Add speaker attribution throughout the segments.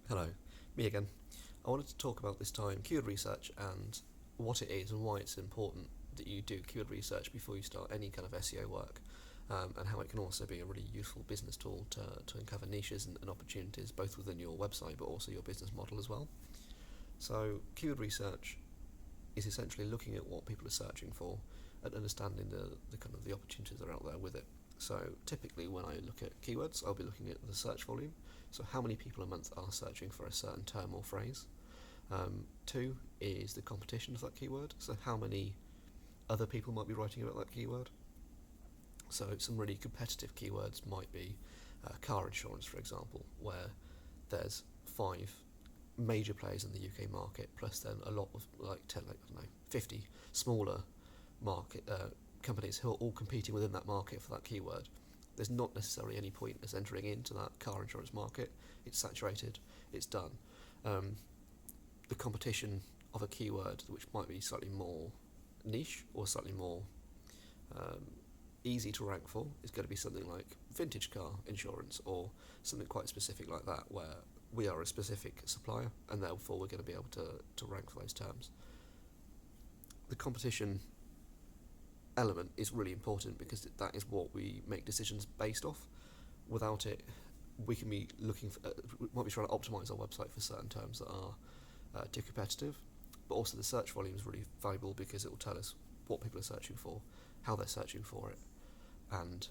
Speaker 1: Hello, me again. I wanted to talk about this time keyword research and what it is and why it's important that you do keyword research before you start any kind of SEO work, and how it can also be a really useful business tool to uncover niches and opportunities both within your website but also your business model as well. So, keyword research is essentially looking at what people are searching for and understanding the kind of the opportunities that are out there with it. So typically when I look at keywords, I'll be looking at the search volume, so how many people a month are searching for a certain term or phrase. Two is the competition of that keyword, so how many other people might be writing about that keyword. So some really competitive keywords might be car insurance, for example, where there's 5 major players in the UK market, plus then a lot of 50 smaller market companies who are all competing within that market for that keyword. There's not necessarily any point as entering into that car insurance market. It's saturated. It's done. The competition of a keyword which might be slightly more niche or slightly more easy to rank for is going to be something like vintage car insurance or something quite specific like that, where we are a specific supplier and therefore we're going to be able to rank for those terms. The competition element is really important because that is what we make decisions based off. Without it, we can be looking for, we might be trying to optimize our website for certain terms that are too competitive, but also the search volume is really valuable because it will tell us what people are searching for, how they're searching for it, and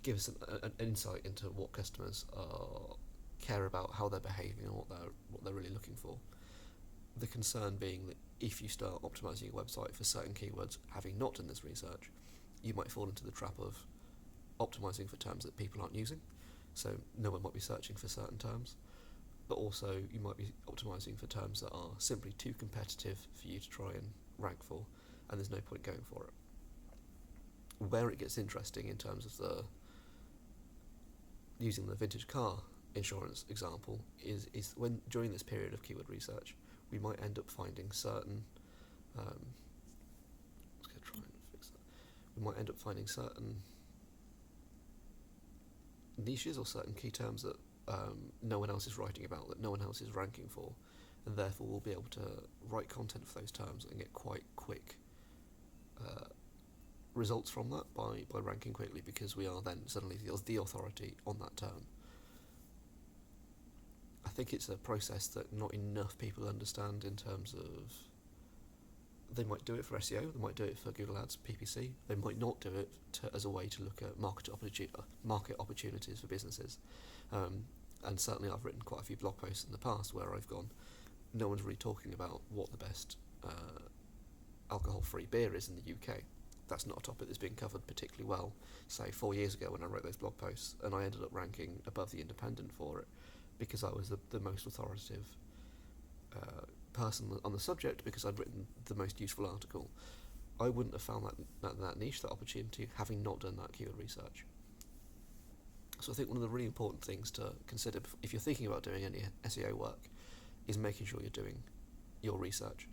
Speaker 1: give us an insight into what customers care about, how they're behaving, and what they're really looking for. The concern being that if you start optimizing your website for certain keywords, having not done this research, you might fall into the trap of optimizing for terms that people aren't using. So no one might be searching for certain terms, but also you might be optimizing for terms that are simply too competitive for you to try and rank for, and there's no point going for it. Where it gets interesting in terms of using the vintage car insurance example is when during this period of keyword research we might end up finding certain we might end up finding certain niches or certain key terms that no one else is writing about, that no one else is ranking for, and therefore we'll be able to write content for those terms and get quite quick results from that by ranking quickly, because we are then suddenly the authority on that term. I think it's a process that not enough people understand in terms of, they might do it for SEO, they might do it for Google Ads, PPC, they might not do it as a way to look at market opportunities for businesses. And certainly I've written quite a few blog posts in the past where I've gone, no one's really talking about what the best alcohol-free beer is in the UK. That's not a topic that's been covered particularly well, say 4 years ago when I wrote those blog posts, and I ended up ranking above the Independent for it because I was the most authoritative person on the subject, because I'd written the most useful article. I wouldn't have found that niche, that opportunity, having not done that keyword research. So I think one of the really important things to consider if you're thinking about doing any SEO work is making sure you're doing your research.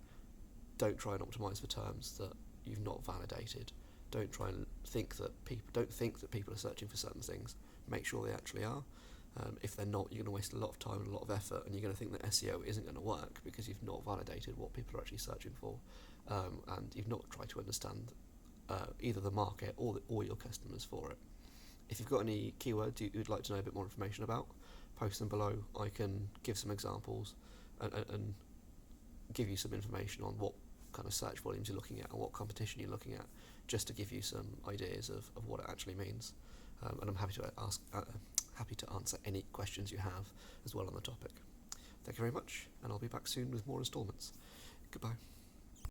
Speaker 1: Don't try and optimize for terms that you've not validated. Don't try and think that people are searching for certain things. Make sure they actually are. If they're not, you're going to waste a lot of time and a lot of effort, and you're going to think that SEO isn't going to work because you've not validated what people are actually searching for, and you've not tried to understand either the market or your customers for it. If you've got any keywords you'd like to know a bit more information about, post them below. I can give some examples and give you some information on what kind of search volumes you're looking at and what competition you're looking at, just to give you some ideas of what it actually means. And I'm happy to answer any questions you have as well on the topic. Thank you very much, and I'll be back soon with more instalments. Goodbye.